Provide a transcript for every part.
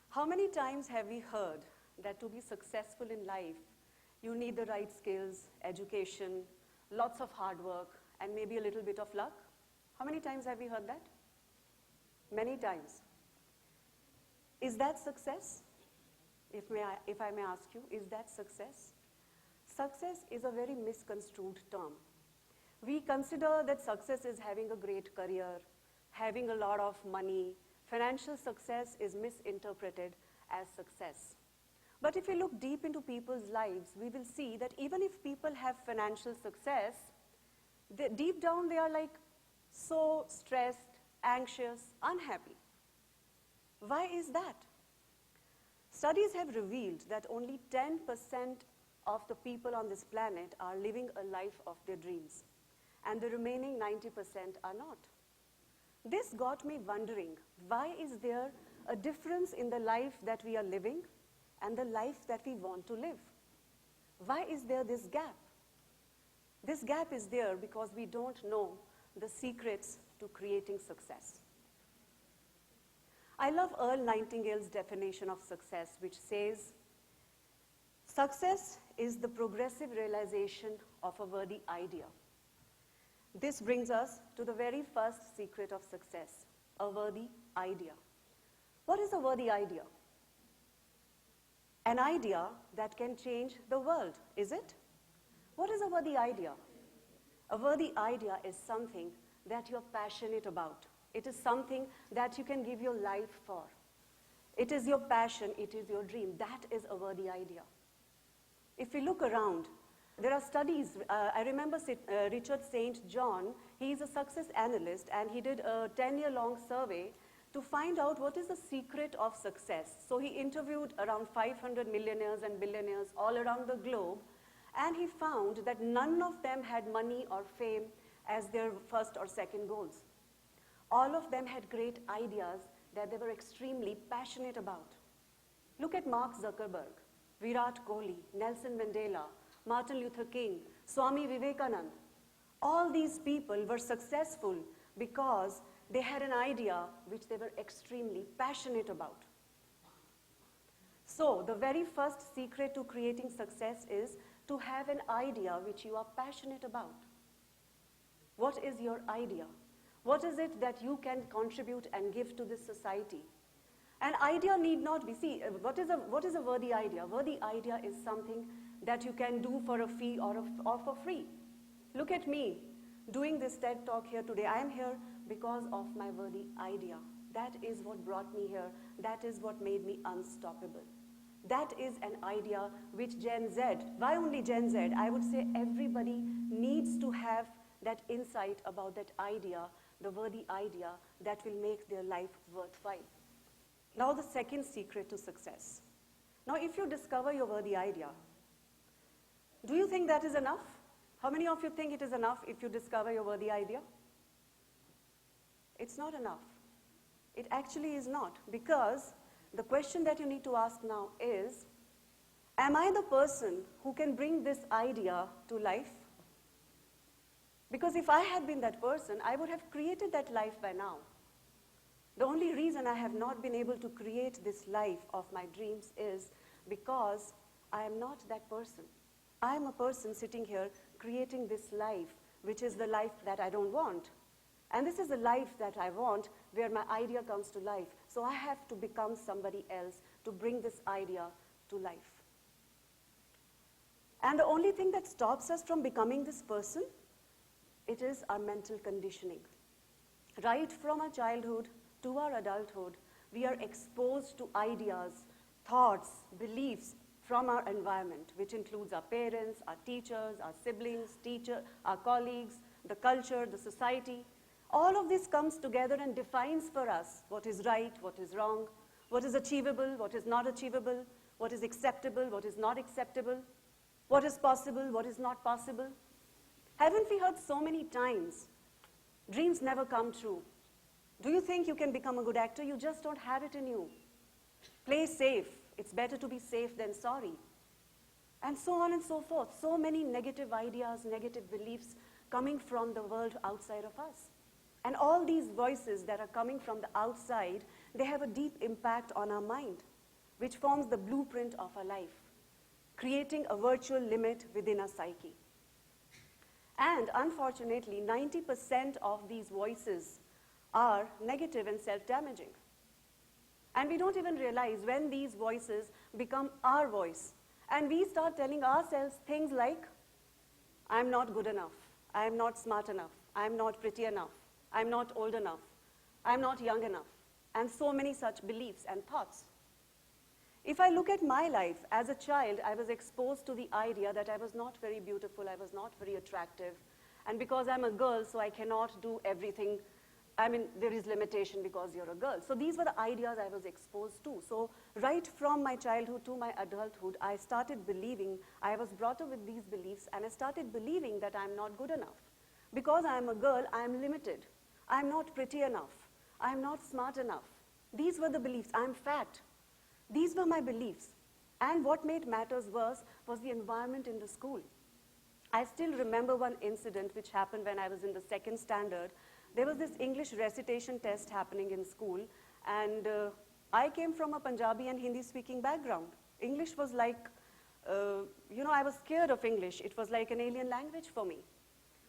How many times have we heard that to be successful in life, you need the right skills, education, lots of hard work, and maybe a little bit of luck? How many times have we heard that? Many times. Is that success? If I may ask you, is that success? Success is a very misconstrued term. We consider that success is having a great career, having a lot of money. Financial success is misinterpreted as success. But if we look deep into people's lives, we will see that even if people have financial success, deep down they are like so stressed, anxious, unhappy. Why is that? Studies have revealed that only 10% of the people on this planet are living a life of their dreams, and the remaining 90% are not. This got me wondering, why is there a difference in the life that we are living and the life that we want to live? Why is there this gap? This gap is there because we don't know the secrets to creating success. I love Earl Nightingale's definition of success, which says, success is the progressive realization of a worthy idea. This brings us to the very first secret of success, a worthy idea. What is a worthy idea? An idea that can change the world, is it? What is a worthy idea? A worthy idea is something that you're passionate about. It is something that you can give your life for. It is your passion, it is your dream. That is a worthy idea. If we look around, there are studies. I remember Richard St. John, he's a success analyst, and he did a 10-year-long survey to find out what is the secret of success. So he interviewed around 500 millionaires and billionaires all around the globe, and he found that none of them had money or fame as their first or second goals. All of them had great ideas that they were extremely passionate about. Look at Mark Zuckerberg, Virat Kohli, Nelson Mandela, Martin Luther King, Swami Vivekananda. All these people were successful because they had an idea which they were extremely passionate about. So the very first secret to creating success is to have an idea which you are passionate about. What is your idea? What is it that you can contribute and give to this society? An idea need not be, see, what is a worthy idea? A worthy idea is something that you can do for a fee or for free. Look at me doing this TED talk here today. I am here because of my worthy idea. That is what brought me here. That is what made me unstoppable. That is an idea which Gen Z, why only Gen Z? I would say everybody needs to have that insight about that idea, the worthy idea that will make their life worthwhile. Now the second secret to success. Now if you discover your worthy idea, do you think that is enough? How many of you think it is enough if you discover your worthy idea? It's not enough. It actually is not, because the question that you need to ask now is, am I the person who can bring this idea to life? Because if I had been that person, I would have created that life by now. The only reason I have not been able to create this life of my dreams is because I am not that person. I am a person sitting here creating this life, which is the life that I don't want. And this is the life that I want, where my idea comes to life. So I have to become somebody else to bring this idea to life. And the only thing that stops us from becoming this person, it is our mental conditioning. Right from our childhood to our adulthood, we are exposed to ideas, thoughts, beliefs from our environment, which includes our parents, our teachers, our siblings, our colleagues, the culture, the society. All of this comes together and defines for us what is right, what is wrong, what is achievable, what is not achievable, what is acceptable, what is not acceptable, what is possible, what is not possible. Haven't we heard so many times, dreams never come true? Do you think you can become a good actor? You just don't have it in you. Play safe. It's better to be safe than sorry. and so on and so forth. So many negative ideas, negative beliefs coming from the world outside of us. And all these voices that are coming from the outside, they have a deep impact on our mind, which forms the blueprint of our life, creating a virtual limit within our psyche. And unfortunately, 90% of these voices are negative and self-damaging. And we don't even realize when these voices become our voice. And we start telling ourselves things like, I'm not good enough, I'm not smart enough, I'm not pretty enough, I'm not old enough, I'm not young enough, and so many such beliefs and thoughts. If I look at my life, as a child, I was exposed to the idea that I was not very beautiful, I was not very attractive, and because I'm a girl, so I cannot do everything. I mean, there is limitation because you're a girl. So these were the ideas I was exposed to. So right from my childhood to my adulthood, I started believing, I was brought up with these beliefs, and I started believing that I'm not good enough. Because I'm a girl, I'm limited. I'm not pretty enough. I'm not smart enough. These were the beliefs. I'm fat. These were my beliefs. And what made matters worse was the environment in the school. I still remember one incident which happened when I was in the second standard. There was this English recitation test happening in school, and I came from a Punjabi and Hindi-speaking background. English was like, I was scared of English. It was like an alien language for me.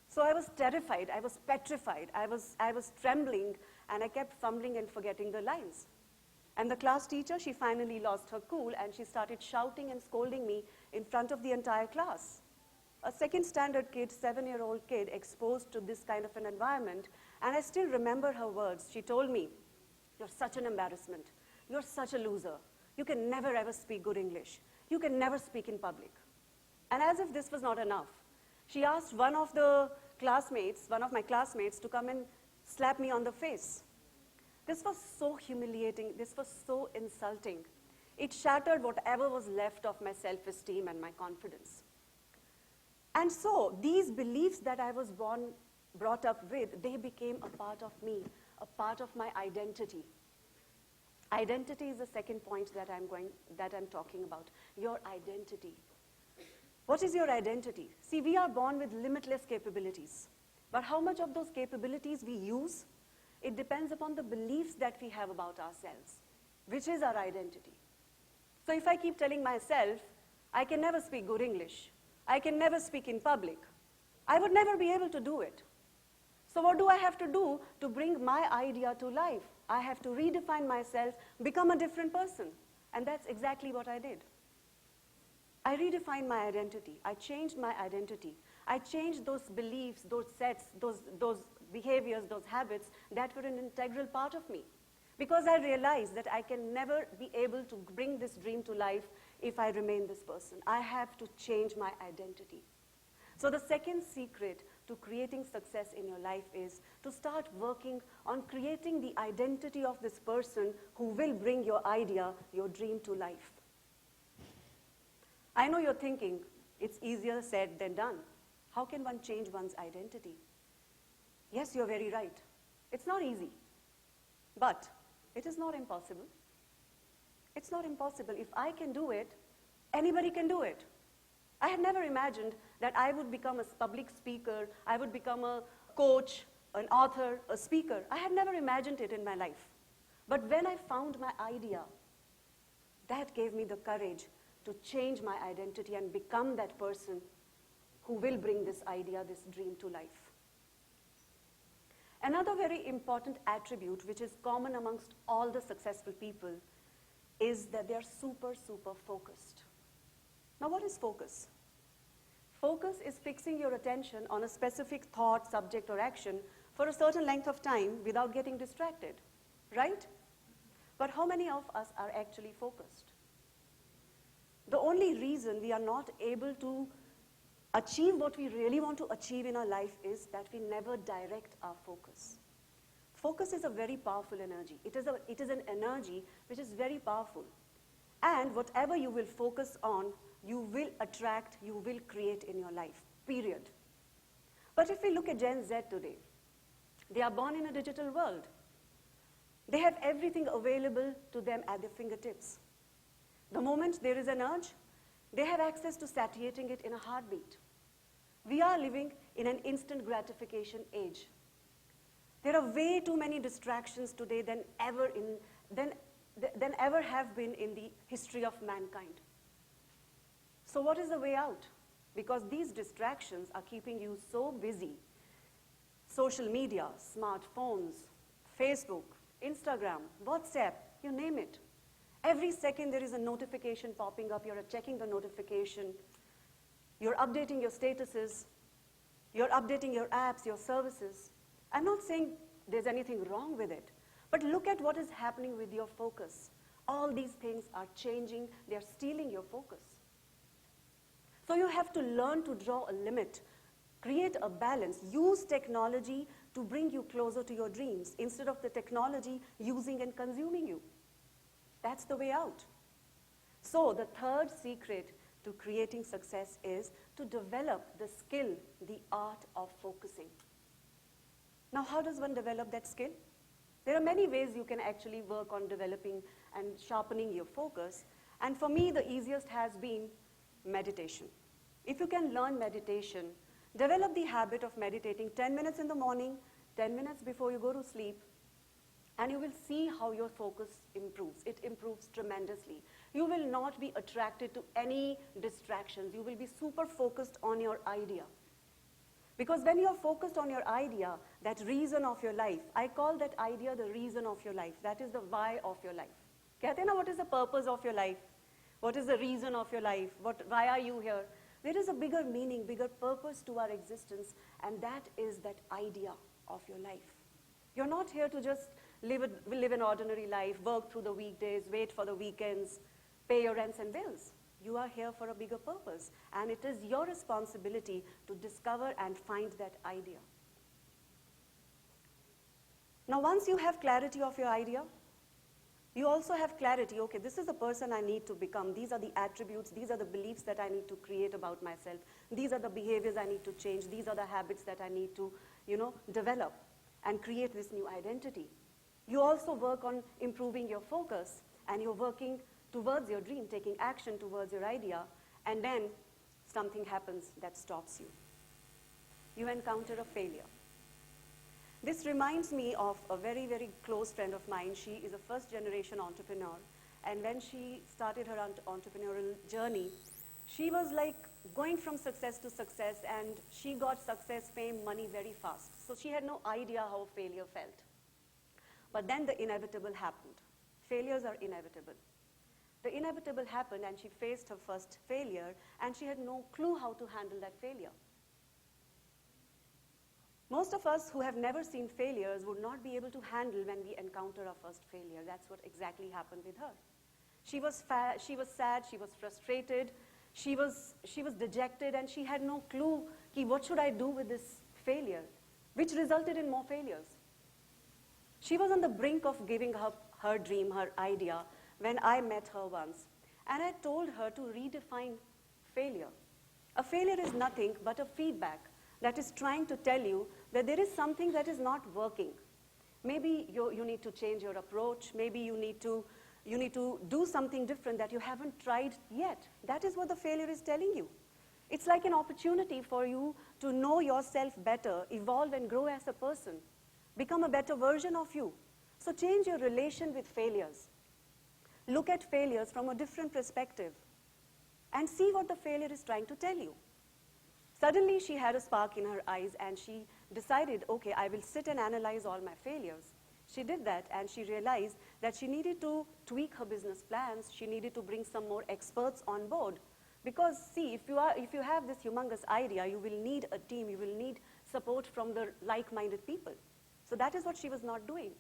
So I was terrified, I was petrified, I was trembling, and I kept fumbling and forgetting the lines. And the class teacher, she finally lost her cool, and she started shouting and scolding me in front of the entire class. A second standard kid, 7-year-old kid, exposed to this kind of an environment, and I still remember her words. She told me, "You're such an embarrassment. You're such a loser. You can never ever speak good English. You can never speak in public." And as if this was not enough, she asked one of my classmates to come and slap me on the face. This was so humiliating. This was so insulting. It shattered whatever was left of my self-esteem and my confidence. And so these beliefs that I was brought up with, they became a part of me, a part of my identity. Identity is the second point that I'm talking about, your identity. What is your identity? See, we are born with limitless capabilities. But how much of those capabilities we use, it depends upon the beliefs that we have about ourselves, which is our identity. So if I keep telling myself, I can never speak good English, I can never speak in public, I would never be able to do it. So what do I have to do to bring my idea to life? I have to redefine myself, become a different person. And that's exactly what I did. I redefined my identity. I changed my identity. I changed those beliefs, those sets, those behaviors, those habits that were an integral part of me. Because I realized that I can never be able to bring this dream to life if I remain this person. I have to change my identity. So the second secret to creating success in your life is to start working on creating the identity of this person who will bring your idea, your dream to life. I know you're thinking, it's easier said than done. How can one change one's identity? Yes, you're very right. It's not easy. But it is not impossible. It's not impossible. If I can do it, anybody can do it. I had never imagined that I would become a public speaker, I would become a coach, an author, a speaker. I had never imagined it in my life. But when I found my idea, that gave me the courage to change my identity and become that person who will bring this idea, this dream to life. Another very important attribute, which is common amongst all the successful people, is that they're super, super focused. Now, what is focus? Focus is fixing your attention on a specific thought, subject, or action for a certain length of time without getting distracted, right? But how many of us are actually focused? The only reason we are not able to achieve what we really want to achieve in our life is that we never direct our focus. Focus is a very powerful energy. It is an energy which is very powerful. And whatever you will focus on, you will attract, you will create in your life, period. But if we look at Gen Z today, they are born in a digital world. They have everything available to them at their fingertips. The moment there is an urge, They have access to satiating it in a heartbeat. We are living in an instant gratification age. There are way too many distractions today than ever have been in the history of mankind. So what is the way out? Because these distractions are keeping you so busy. Social media, smartphones, Facebook, Instagram, WhatsApp, you name it. Every second there is a notification popping up, you're checking the notification, you're updating your statuses, you're updating your apps, your services. I'm not saying there's anything wrong with it, but look at what is happening with your focus. All these things are changing, they're stealing your focus. So you have to learn to draw a limit, create a balance, use technology to bring you closer to your dreams instead of the technology using and consuming you. That's the way out. So the third secret to creating success is to develop the skill, the art of focusing. Now, how does one develop that skill? There are many ways you can actually work on developing and sharpening your focus. And for me, the easiest has been meditation. If you can learn meditation, develop the habit of meditating 10 minutes in the morning, 10 minutes before you go to sleep, and you will see how your focus improves. It improves tremendously. You will not be attracted to any distractions. You will be super focused on your idea. Because when you're focused on your idea, that reason of your life, I call that idea the reason of your life. That is the why of your life. Kehte na, what is the purpose of your life? What is the reason of your life? Why are you here? There is a bigger meaning, bigger purpose to our existence, and that is that idea of your life. You're not here to just live an ordinary life, work through the weekdays, wait for the weekends, pay your rents and bills. You are here for a bigger purpose, and it is your responsibility to discover and find that idea. Now, once you have clarity of your idea, you also have clarity, okay, this is the person I need to become. These are the attributes, these are the beliefs that I need to create about myself. These are the behaviors I need to change. These are the habits that I need to, develop and create this new identity. You also work on improving your focus, and you're working towards your dream, taking action towards your idea, and then something happens that stops you. You encounter a failure. This reminds me of a very, very close friend of mine. She is a first-generation entrepreneur, and when she started her entrepreneurial journey, she was like going from success to success, and she got success, fame, money very fast. So she had no idea how failure felt. But then the inevitable happened. Failures are inevitable. The inevitable happened, and she faced her first failure, and she had no clue how to handle that failure. Most of us who have never seen failures would not be able to handle when we encounter our first failure. That's what exactly happened with her. She was sad, she was frustrated, she was dejected, and she had no clue, what should I do with this failure, which resulted in more failures. She was on the brink of giving up her dream, her idea, when I met her once, and I told her to redefine failure. A failure is nothing but a feedback that is trying to tell you that there is something that is not working. Maybe you need to change your approach. Maybe you need to do something different that you haven't tried yet. That is what the failure is telling you. It's like an opportunity for you to know yourself better, evolve and grow as a person, become a better version of you. So change your relation with failures. Look at failures from a different perspective and see what the failure is trying to tell you. Suddenly, she had a spark in her eyes, and she decided, okay, I will sit and analyze all my failures. She did that, and she realized that she needed to tweak her business plans. She needed to bring some more experts on board. Because, see, if you have this humongous idea, you will need a team. You will need support from the like-minded people. So that is what she was not doing.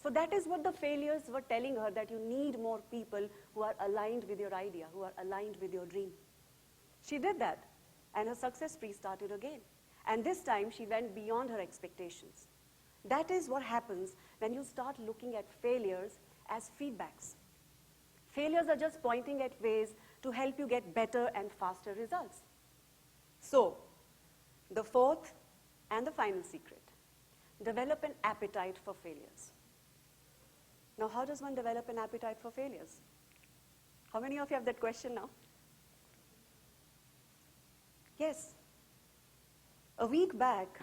So that is what the failures were telling her, that you need more people who are aligned with your idea, who are aligned with your dream. She did that. And her success spree started again. And this time, she went beyond her expectations. That is what happens when you start looking at failures as feedbacks. Failures are just pointing at ways to help you get better and faster results. So, the fourth and the final secret, develop an appetite for failures. Now, how does one develop an appetite for failures? How many of you have that question now? Yes. A week back,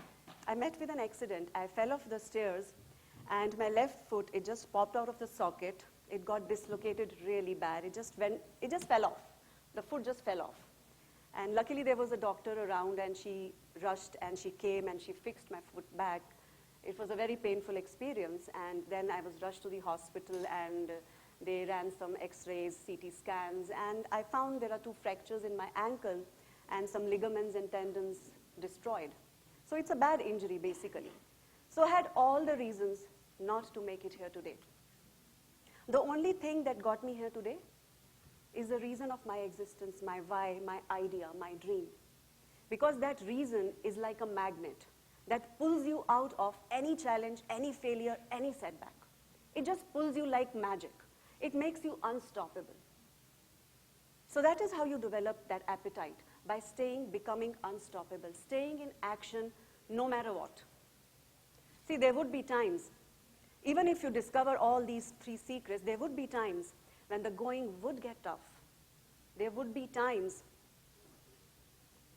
I met with an accident. I fell off the stairs, and my left foot, it just popped out of the socket. It got dislocated really bad. It just fell off. The foot just fell off. And luckily, there was a doctor around, and she rushed, and she came, and she fixed my foot back. It was a very painful experience, and then I was rushed to the hospital, and they ran some x-rays, CT scans, and I found there are 2 fractures in my ankle and some ligaments and tendons destroyed. So it's a bad injury, basically. So I had all the reasons not to make it here today. The only thing that got me here today is the reason of my existence, my why, my idea, my dream. Because that reason is like a magnet that pulls you out of any challenge, any failure, any setback. It just pulls you like magic. It makes you unstoppable. So that is how you develop that appetite, by becoming unstoppable, staying in action no matter what. See, there would be times, even if you discover all these 3 secrets, there would be times when the going would get tough. There would be times,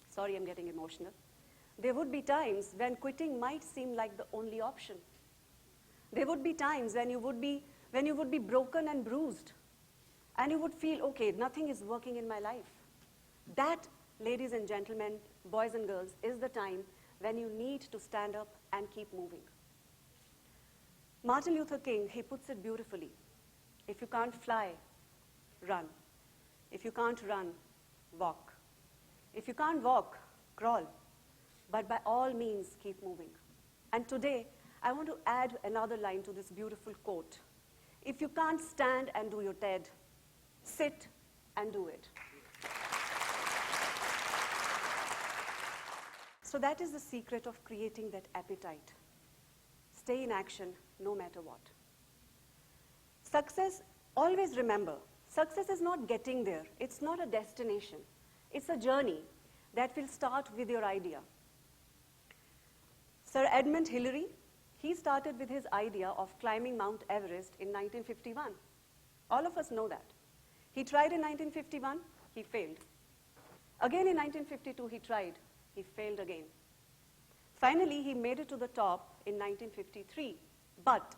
sorry, I'm getting emotional. There would be times when quitting might seem like the only option. There would be times when you would be broken and bruised, and you would feel, okay, nothing is working in my life. That, ladies and gentlemen, boys and girls, is the time when you need to stand up and keep moving. Martin Luther King, he puts it beautifully. If you can't fly, run. If you can't run, walk. If you can't walk, crawl. But by all means, keep moving. And today, I want to add another line to this beautiful quote. If you can't stand and do your TED, sit and do it. So that is the secret of creating that appetite. Stay in action no matter what. Success, always remember, success is not getting there. It's not a destination. It's a journey that will start with your idea. Sir Edmund Hillary, he started with his idea of climbing Mount Everest in 1951. All of us know that. He tried in 1951, he failed. Again in 1952, he tried, he failed again. Finally, he made it to the top in 1953, but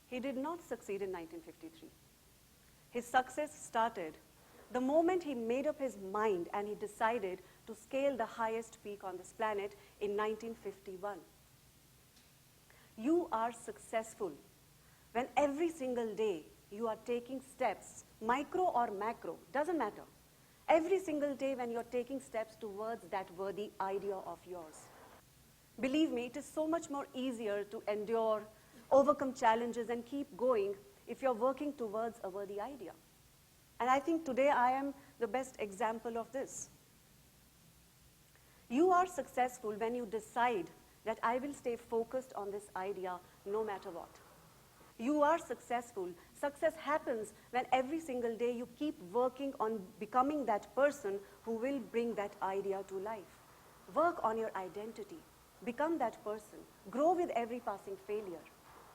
he did not succeed in 1953. His success started the moment he made up his mind and he decided to scale the highest peak on this planet in 1951. You are successful when every single day you are taking steps, micro or macro, doesn't matter. Every single day when you're taking steps towards that worthy idea of yours. Believe me, it is so much more easier to endure, overcome challenges, and keep going if you're working towards a worthy idea. And I think today I am the best example of this. You are successful when you decide that I will stay focused on this idea no matter what. You are successful. Success happens when every single day you keep working on becoming that person who will bring that idea to life. Work on your identity. Become that person. Grow with every passing failure.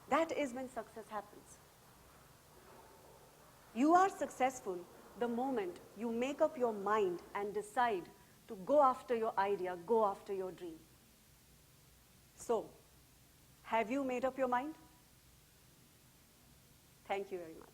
That is when success happens. You are successful the moment you make up your mind and decide to go after your idea, go after your dream. So, have you made up your mind? Thank you very much.